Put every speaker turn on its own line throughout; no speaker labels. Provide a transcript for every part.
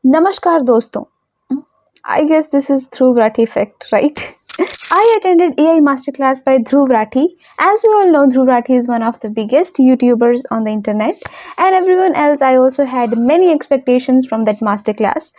Namaskar दोस्तों. I guess this is Dhruv Rathi effect, right? I attended AI masterclass by Dhruv Rathi. As we all know, Dhruv Rathi is one of the biggest YouTubers on the internet, and everyone else. I also had many expectations from that masterclass.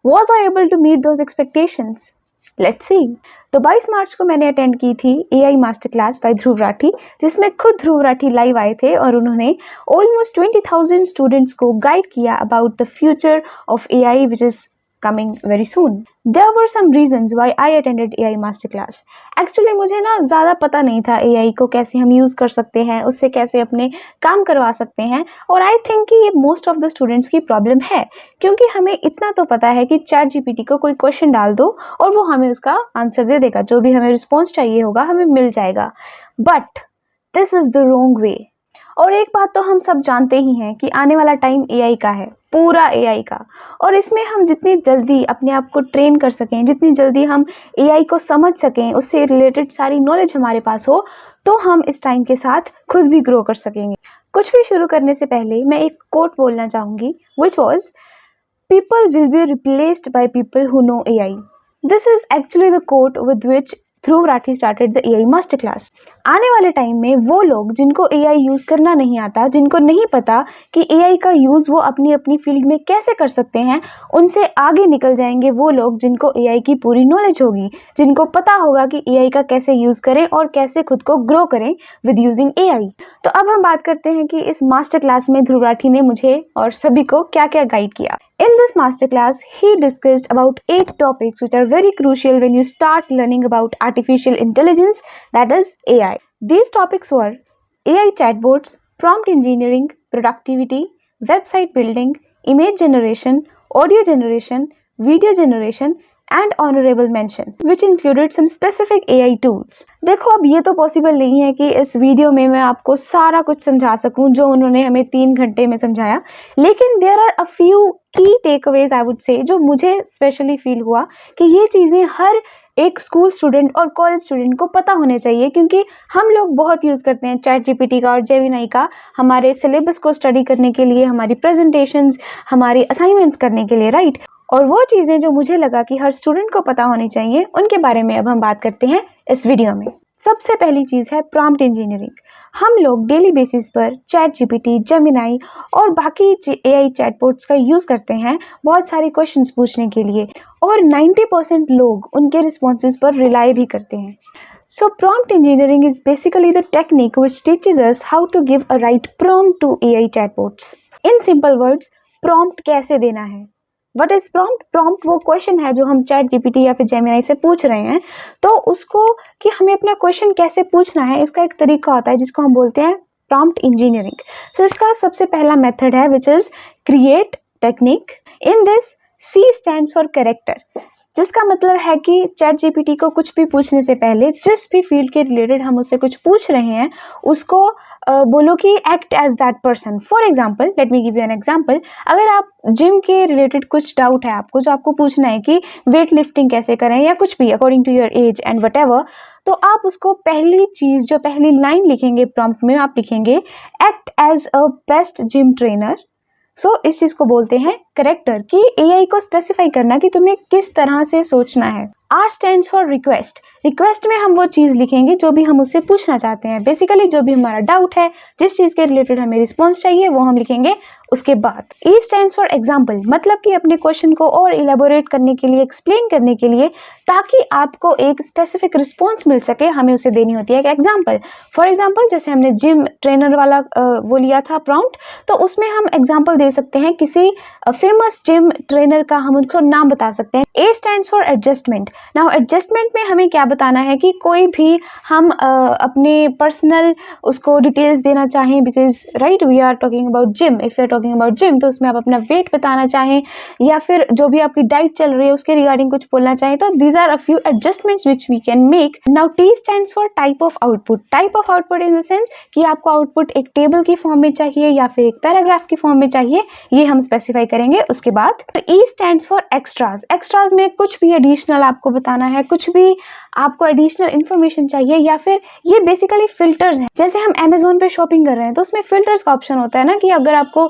Was I able to meet those expectations? Let's see. तो 22 मार्च को मैंने attend की थी AI master class by Dhruv Rathi, जिसमें खुद Dhruv Rathee live आए थे और उन्होंने ऑलमोस्ट 20,000 स्टूडेंट्स को गाइड किया about the future of AI which is coming very soon. There were some reasons why I attended AI masterclass. Actually मुझे ना ज़्यादा पता नहीं था AI को कैसे हम यूज़ कर सकते हैं, उससे कैसे अपने काम करवा सकते हैं, और आई थिंक कि ये मोस्ट ऑफ द स्टूडेंट्स की प्रॉब्लम है, क्योंकि हमें इतना तो पता है कि चैट जीपीटी को कोई क्वेश्चन डाल दो और वो हमें उसका आंसर दे देगा, जो भी हमें रिस्पॉन्स चाहिए होगा हमें मिल जाएगा. But this is the wrong way. और एक बात तो हम सब जानते ही हैं कि आने वाला टाइम AI का है, पूरा AI का, और इसमें हम जितनी जल्दी अपने आप को ट्रेन कर सकें, जितनी जल्दी हम AI को समझ सकें, उससे रिलेटेड सारी नॉलेज हमारे पास हो, तो हम इस टाइम के साथ खुद भी ग्रो कर सकेंगे. कुछ भी शुरू करने से पहले मैं एक कोट बोलना चाहूँगी, which was people will be replaced by people who know AI. This is actually the quote with which Dhruv Rathee started the AI master class. आने वाले टाइम में वो लोग जिनको AI यूज़ करना नहीं आता, जिनको नहीं पता कि AI का यूज़ वो अपनी अपनी फील्ड में कैसे कर सकते हैं, उनसे आगे निकल जाएंगे वो लोग जिनको AI की पूरी नॉलेज होगी, जिनको पता होगा कि AI का कैसे यूज़ करें और कैसे खुद को ग्रो करें विद यूजिंग AI. तो अब हम बात करते हैं कि इस मास्टर क्लास में ध्रुव राठी ने मुझे और सभी को क्या क्या गाइड किया. In this masterclass, he discussed about 8 topics which are very crucial when you start learning about artificial intelligence, that is AI. These topics were AI chatbots, prompt engineering, productivity, website building, image generation, audio generation, video generation, and honorable mention, which included some specific AI tools. देखो, अब ये तो possible नहीं है कि इस video में मैं आपको सारा कुछ समझा सकूं जो उन्होंने हमें 3 घंटे में समझाया, लेकिन देयर आर अ फ्यू की टेकअवेज आई वुड से, जो मुझे स्पेशली फील हुआ कि ये चीज़ें हर एक स्कूल स्टूडेंट और कॉलेज स्टूडेंट को पता होने चाहिए, क्योंकि हम लोग बहुत यूज़ करते हैं चैट जीपीटी का और जेमिनी का हमारे सिलेबस को स्टडी करने के लिए, हमारी प्रेजेंटेशंस, हमारी असाइनमेंट्स करने के लिए, राइट. और वो चीज़ें जो मुझे लगा कि हर स्टूडेंट को पता होनी चाहिए, उनके बारे में अब हम बात करते हैं इस वीडियो में. सबसे पहली चीज़ है प्रॉम्प्ट इंजीनियरिंग. हम लोग डेली बेसिस पर चैट जीपीटी, जेमिनी और बाकी AI चैटबॉट्स का यूज़ करते हैं बहुत सारे क्वेश्चंस पूछने के लिए, और 90% लोग उनके रिस्पॉन्सेज पर रिलाई भी करते हैं. So prompt engineering is basically the technique which teaches us how to give a right prompt to AI chatbots. In simple words, prompt कैसे देना है. What is prompt? Prompt वो क्वेश्चन है जो हम चैट जीपीटी या फिर जेमिनी से पूछ रहे हैं, तो उसको कि हमें अपना क्वेश्चन कैसे पूछना है, इसका एक तरीका होता है जिसको हम बोलते हैं प्रॉम्प्ट इंजीनियरिंग. सो इसका सबसे पहला मेथड है which is create technique. In this C stands for character, जिसका मतलब है कि चैट जीपीटी को कुछ भी पूछने से पहले जिस भी फील्ड के रिलेटेड हम उससे कुछ पूछ रहे हैं उसको बोलो कि act as that person. For example, let me give you an example. अगर आप जिम के रिलेटेड कुछ डाउट है आपको, जो आपको पूछना है कि वेट लिफ्टिंग कैसे करें या कुछ भी according to your age and whatever, तो आप उसको पहली चीज़ जो पहली लाइन लिखेंगे प्रॉम्प्ट में, आप लिखेंगे act as a best gym trainer. So इस चीज़ को बोलते हैं करेक्टर, कि AI को स्पेसिफाई करना कि तुम्हें किस तरह से सोचना है. R stands for request. Request में हम वो चीज़ लिखेंगे जो भी हम उससे पूछना चाहते हैं, बेसिकली जो भी हमारा डाउट है, जिस चीज़ के रिलेटेड हमें रिस्पॉन्स चाहिए वो हम लिखेंगे उसके बाद. E स्टैंड्स फॉर एग्जाम्पल, मतलब कि अपने क्वेश्चन को और इलेबोरेट करने के लिए, एक्सप्लेन करने के लिए, ताकि आपको एक स्पेसिफिक रिस्पॉन्स मिल सके, हमें उसे देनी होती है एक एग्जाम्पल. फॉर एग्जाम्पल, जैसे हमने जिम ट्रेनर वाला वो लिया था प्रॉम्प्ट, तो उसमें हम एग्जाम्पल दे सकते हैं किसी फेमस जिम ट्रेनर का, हम उनको नाम बता सकते हैं. A stands for adjustment. Now adjustment में हमें क्या बताना है कि कोई भी हम अपने पर्सनल उसको डिटेल्स देना चाहें, because right we are talking about gym. If you are talking about gym, तो उसमें आप अपना वेट बताना चाहें या फिर जो भी आपकी डाइट चल रही है उसके रिगार्डिंग कुछ बोलना चाहें, तो these are a few adjustments which we can make. Now T stands for type of output. Type of output in the sense कि आपको आउटपुट एक टेबल की फॉर्म में चाहिए या फिर एक पैराग्राफ की फॉर्म में चाहिए, ये हम स्पेसिफाई करेंगे उसके बाद. E stands for extras. Extras में कुछ भी एडिशनल आपको आपको बताना है, कुछ भी आपको एडिशनल इन्फॉर्मेशन चाहिए, या फिर ये बेसिकली फिल्टर्स हैं। जैसे हम अमेजोन पे शॉपिंग कर रहे हैं तो उसमें फिल्टर्स का ऑप्शन होता है ना, कि अगर आपको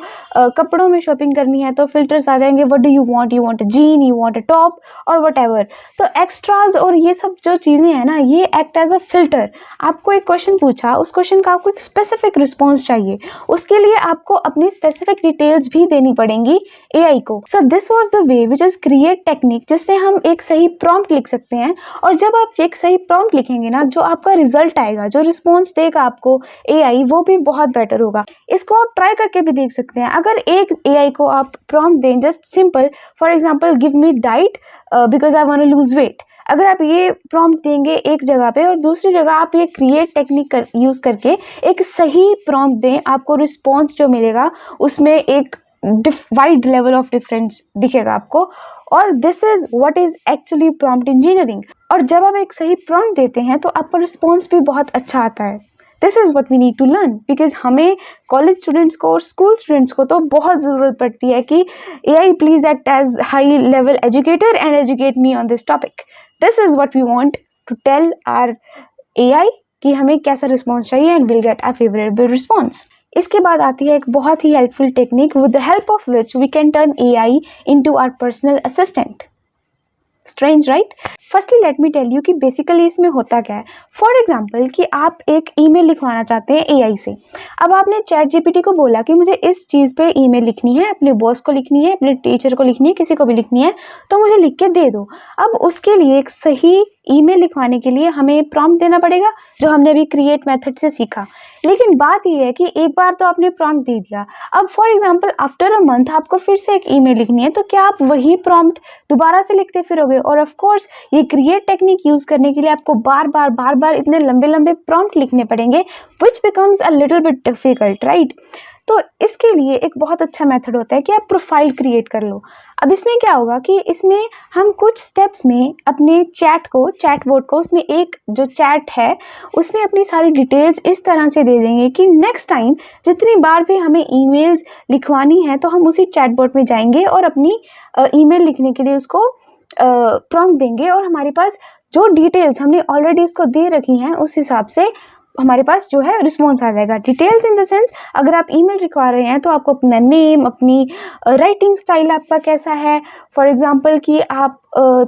कपड़ों में शॉपिंग करनी है तो फिल्टर्स आ जाएंगे, what do you want a gene, you want a top और वट एवर। तो एक्स्ट्राज और ये सब जो चीज़ें हैं ना, ये एक्ट एज अ फिल्टर। आपको एक क्वेश्चन पूछा, उस क्वेश्चन का आपको एक स्पेसिफिक रिस्पॉन्स चाहिए, उसके लिए आपको अपनी स्पेसिफिक डिटेल्स भी देनी पड़ेंगी एआई को। So this was the way which is create technique, जिससे हम एक सही प्रॉम्प्ट लिख सकते हैं। और जब आप एक सही प्रॉम्प्ट लिखेंगे ना, जो आपका रिजल्ट आएगा, जो रिस्पॉन्स देगा आपको एआई, वो भी बहुत बेटर होगा। इसको आप ट्राई करके भी देख सकते हैं। अगर एक एआई को आप प्रॉम्प्ट दें, just simple, for example give me diet because I want to lose weight, अगर आप ये प्रॉम्प्ट देंगे एक जगह पे और दूसरी जगह आप ये क्रिएट टेक्निक यूज करके एक सही प्रॉम्प्ट दें, आपको रिस्पॉन्स जो मिलेगा उसमें एक वाइड लेवल ऑफ डिफरेंस दिखेगा आपको। और this is what is actually prompt engineering. और जब आप एक सही प्रॉम्प्ट देते हैं तो आपका रिस्पॉन्स भी बहुत अच्छा आता है। This is what we need to learn, because हमें कॉलेज स्टूडेंट्स को और स्कूल स्टूडेंट्स को तो बहुत ज़रूरत पड़ती है कि AI please act as high level educator and educate me on this topic. This is what we want to tell our AI कि हमें कैसा रिस्पॉन्स चाहिए, and will get a favourable response. इसके बाद आती है एक बहुत ही helpful technique with the help of which we can turn AI into our personal assistant. Strange right? Firstly let me tell you कि बेसिकली इसमें होता क्या है। फॉर एग्जाम्पल कि आप एक ईमेल लिखवाना चाहते हैं एआई से। अब आपने चैट जीपीटी को बोला कि मुझे इस चीज़ पे ईमेल लिखनी है, अपने बॉस को लिखनी है, अपने टीचर को लिखनी है, किसी को भी लिखनी है, तो मुझे लिख के दे दो। अब उसके लिए एक सही ईमेल लिखवाने के लिए हमें प्रॉम्प्ट देना पड़ेगा, जो हमने अभी क्रिएट मेथड से सीखा। लेकिन बात यह है कि एक बार तो आपने प्रॉम्प्ट दे दिया, अब for example after a month आपको फिर से एक ईमेल लिखनी है, तो क्या आप वही प्रॉम्प्ट दोबारा से लिखते फिरोगे? और ऑफ कोर्स ये क्रिएट टेक्निक यूज करने के लिए आपको बार बार इतने लंबे लंबे प्रॉम्प्ट लिखने पड़ेंगे, which becomes a little bit difficult, right? तो इसके लिए एक बहुत अच्छा मेथड होता है कि आप प्रोफाइल क्रिएट कर लो। अब इसमें क्या होगा कि इसमें हम कुछ स्टेप्स में अपने चैटबॉट को उसमें एक जो चैट है उसमें अपनी सारी डिटेल्स इस तरह से दे देंगे कि नेक्स्ट टाइम जितनी बार भी हमें ईमेल्स लिखवानी है तो हम उसी चैटबॉट में जाएंगे और अपनी ईमेल लिखने के लिए उसको प्रॉम्प्ट देंगे, और हमारे पास जो डिटेल्स हमने ऑलरेडी उसको दे रखी हैं उस हिसाब से हमारे पास जो है रिस्पॉन्स आ जाएगा। डिटेल्स इन द सेंस, अगर आप ईमेल लिखवा रहे हैं तो आपको अपना नेम, अपनी राइटिंग स्टाइल आपका कैसा है, फॉर एग्जांपल कि आप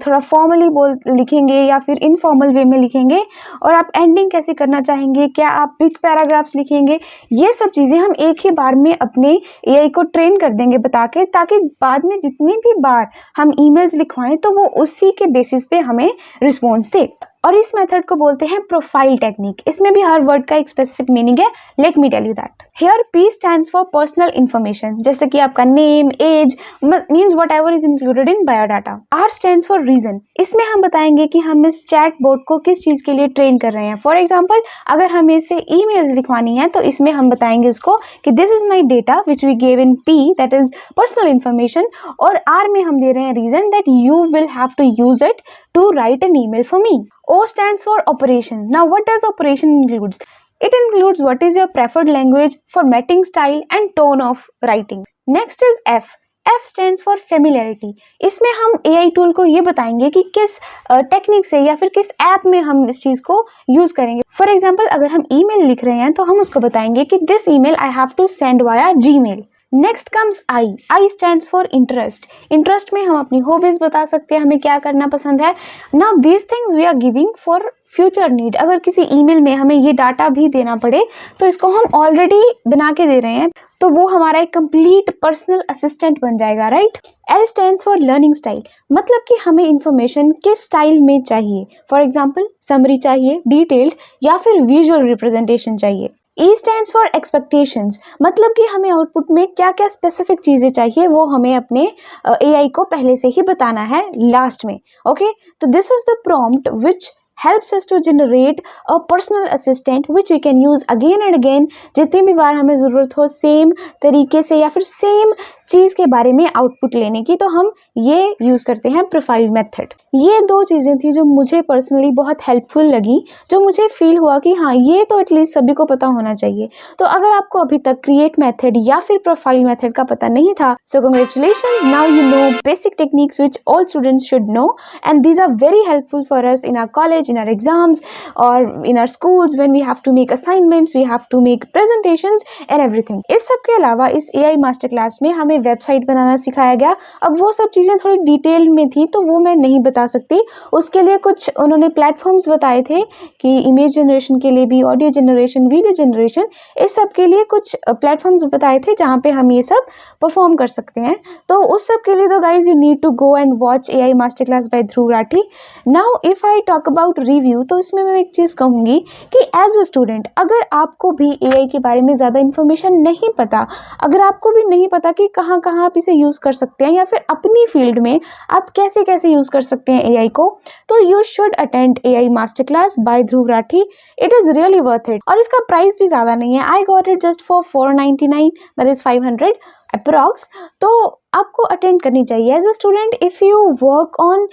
थोड़ा फॉर्मली लिखेंगे या फिर इनफॉर्मल वे में लिखेंगे, और आप एंडिंग कैसे करना चाहेंगे, क्या आप बिग पैराग्राफ्स लिखेंगे, ये सब चीज़ें हम एक ही बार में अपने एआई को ट्रेन कर देंगे बता के, ताकि बाद में जितनी भी बार हम ईमेल्स लिखवाएं तो वो उसी के बेसिस पे हमें रिस्पॉन्स दे। और इस मेथड को बोलते हैं प्रोफाइल टेक्निक। इसमें भी हर वर्ड का एक स्पेसिफिक मीनिंग है। Let me tell you that. Here P stands for personal information, जैसे कि आपका name, age, means whatever is included in biodata. R stands for reason, इसमें हम बताएंगे कि हम इस चैट बोर्ड को किस चीज़ के लिए ट्रेन कर रहे हैं। फॉर एग्जाम्पल अगर हमें इसे ईमेल्स लिखवानी है तो इसमें हम बताएंगे उसको कि this is my data which we gave in P, that is personal information, और आर में हम दे रहे हैं reason that you will have to use it to write an email for me. O stands for operation. Now what does operation includes? It includes what is your preferred language, formatting style and tone of writing. Next is F. F stands for familiarity. इसमें हम AI tool को ये बताएंगे कि किस technique से या फिर किस ऐप में हम इस चीज़ को यूज़ करेंगे। फॉर एग्जाम्पल अगर हम ईमेल लिख रहे हैं तो हम उसको बताएंगे कि this email I have to send via Gmail. Next comes I. I stands for interest. Interest में हम अपनी हॉबीज बता सकते हैं, हमें क्या करना पसंद है. Now these things we are giving for future need. अगर किसी ईमेल में हमें ये डाटा भी देना पड़े तो इसको हम ऑलरेडी बना के दे रहे हैं, तो वो हमारा एक कंप्लीट पर्सनल असिस्टेंट बन जाएगा, right. L stands for learning style, मतलब कि हमें इंफॉर्मेशन किस स्टाइल में चाहिए. फॉर एग्जाम्पल समरी चाहिए, डिटेल्ड, या फिर विजुअल रिप्रेजेंटेशन चाहिए. E stands for expectations, मतलब कि हमें आउटपुट में क्या क्या स्पेसिफिक चीज़ें चाहिए वो हमें अपने AI को पहले से ही बताना है लास्ट में. ओके, तो this is the prompt which helps us to generate a personal assistant which we can use again and again जितनी भी बार हमें ज़रूरत हो सेम तरीके से या फिर सेम चीज़ के बारे में आउटपुट लेने की, तो हम ये यूज़ करते हैं प्रोफाइल मेथड। ये दो चीज़ें थी जो मुझे पर्सनली बहुत हेल्पफुल लगी, जो मुझे फील हुआ कि हाँ ये तो एटलीस्ट सभी को पता होना चाहिए। तो अगर आपको अभी तक क्रिएट मेथड या फिर प्रोफाइल मेथड का पता नहीं था, so congratulations, now you know basic techniques which all students should know and these are very helpful for us in our college, in our exams और in our schools when we have to make assignments, we have to make presentations and everything. इस सब के अलावा इस AI master class में हमें website बनाना सिखाया गया। अब वो सब चीज़ें थोड़ी डिटेल में थी तो वो मैं नहीं बता सकती, उसके लिए कुछ उन्होंने प्लेटफॉर्म्स बताए थे कि इमेज जनरेशन के लिए भी, ऑडियो जनरेशन, वीडियो जनरेशन, इस सब के लिए कुछ प्लेटफॉर्म्स बताए थे जहाँ पे हम ये सब परफॉर्म कर सकते हैं। तो उस सब के लिए तो guys you need to go and watch AI master class by Dhruv Rathee. Now if I talk about review, तो इसमें मैं एक चीज़ कहूँगी कि एज अ स्टूडेंट अगर आपको भी AI के बारे में ज़्यादा इन्फॉर्मेशन नहीं पता, अगर आपको भी नहीं पता कि कहाँ कहाँ आप इसे यूज़ कर सकते हैं या फिर अपनी फील्ड में आप कैसे कैसे यूज़ कर सकते हैं AI को, तो you should attend AI master class by Dhruv Rathee. It is really worth it और इसका प्राइस भी ज़्यादा नहीं है। I got it just for 499, that is 500 approx. तो आपको अटेंड करनी चाहिए as a student. If you work on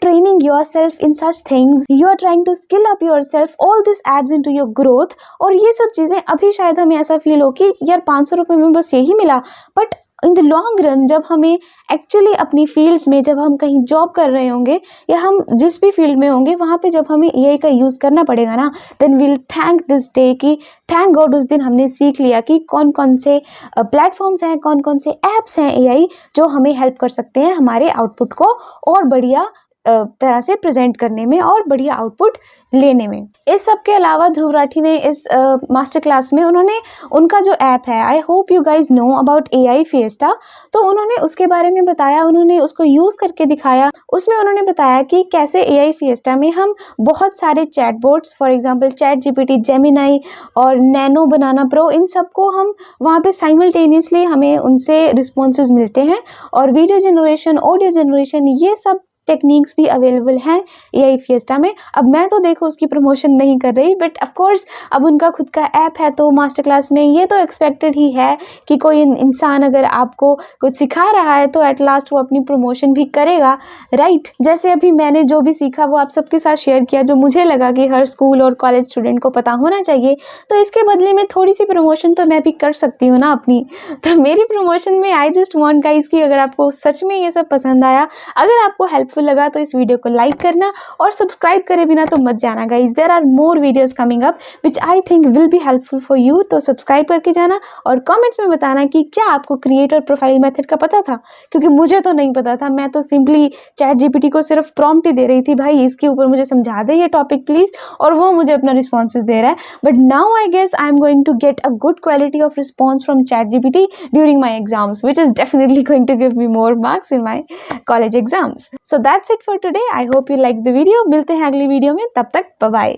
training yourself in such things, you are trying to skill up yourself, all this adds in to your growth. और ये सब चीज़ें अभी शायद हमें ऐसा फील हो कि यार 500 रुपये में बस यही मिला, but in the long run जब हमें एक्चुअली अपनी फील्ड्स में, जब हम कहीं जॉब कर रहे होंगे या हम जिस भी फील्ड में होंगे वहाँ पे जब हमें AI का यूज़ करना पड़ेगा ना, then will thank this day कि थैंक गॉड उस दिन हमने सीख लिया कि कौन कौन से प्लेटफॉर्म्स हैं, कौन कौन से ऐप्स हैं AI जो हमें हेल्प कर सकते हैं हमारे आउटपुट को और बढ़िया तरह से प्रेजेंट करने में और बढ़िया आउटपुट लेने में। इस सब के अलावा ध्रुव राठी ने इस मास्टर क्लास में उन्होंने उनका जो ऐप है, I hope you guys know about AI fiesta, तो उन्होंने उसके बारे में बताया, उन्होंने उसको यूज़ करके दिखाया। उसमें उन्होंने बताया कि कैसे AI फिएस्टा में हम बहुत सारे chatbots, for example ChatGPT, Gemini और नैनो बनाना प्रो, इन सबको हम वहाँ पे साइमल्टेनियसली हमें उनसे रिस्पॉन्सेज मिलते हैं। और वीडियो जनरेशन, ऑडियो जनरेशन, ये सब टेक्निक्स भी अवेलेबल हैं AI फिएस्टा में। अब मैं तो देखो उसकी प्रमोशन नहीं कर रही, बट ऑफ कोर्स अब उनका खुद का ऐप है तो मास्टर क्लास में ये तो एक्सपेक्टेड ही है कि कोई इंसान अगर आपको कुछ सिखा रहा है तो एट लास्ट वो अपनी प्रमोशन भी करेगा, राइट। जैसे अभी मैंने जो भी सीखा वो आप सबके साथ शेयर किया, जो मुझे लगा कि हर स्कूल और कॉलेज स्टूडेंट को पता होना चाहिए, तो इसके बदले में थोड़ी सी प्रमोशन तो मैं भी कर सकती हूँ ना अपनी। तो मेरी प्रमोशन में आई जस्ट वॉन्ट गाइज कि अगर आपको सच में ये सब पसंद आया, अगर आपको हेल्पफुल लगा तो इस वीडियो को लाइक करना और सब्सक्राइब करे बिना तो मत जाना guys. There are more videos coming up which I think will be helpful for you. तो सब्सक्राइब करके जाना और कमेंट्स में बताना कि क्या आपको क्रिएटर प्रोफाइल मेथड का पता था, क्योंकि मुझे तो नहीं पता था। मैं तो सिंपली ChatGPT को सिर्फ प्रॉम्प्ट ही दे रही थी, भाई इसके ऊपर मुझे समझा दे ये टॉपिक प्लीज, और वो मुझे अपना रिस्पॉन्सेज दे रहा है। But now I guess I am going to get a good quality of response from ChatGPT during my exams, which is definitely going to give me more marks in my college exams. So that's it for today. I hope you liked the video. मिलते हैं अगली video में, तब तक bye bye.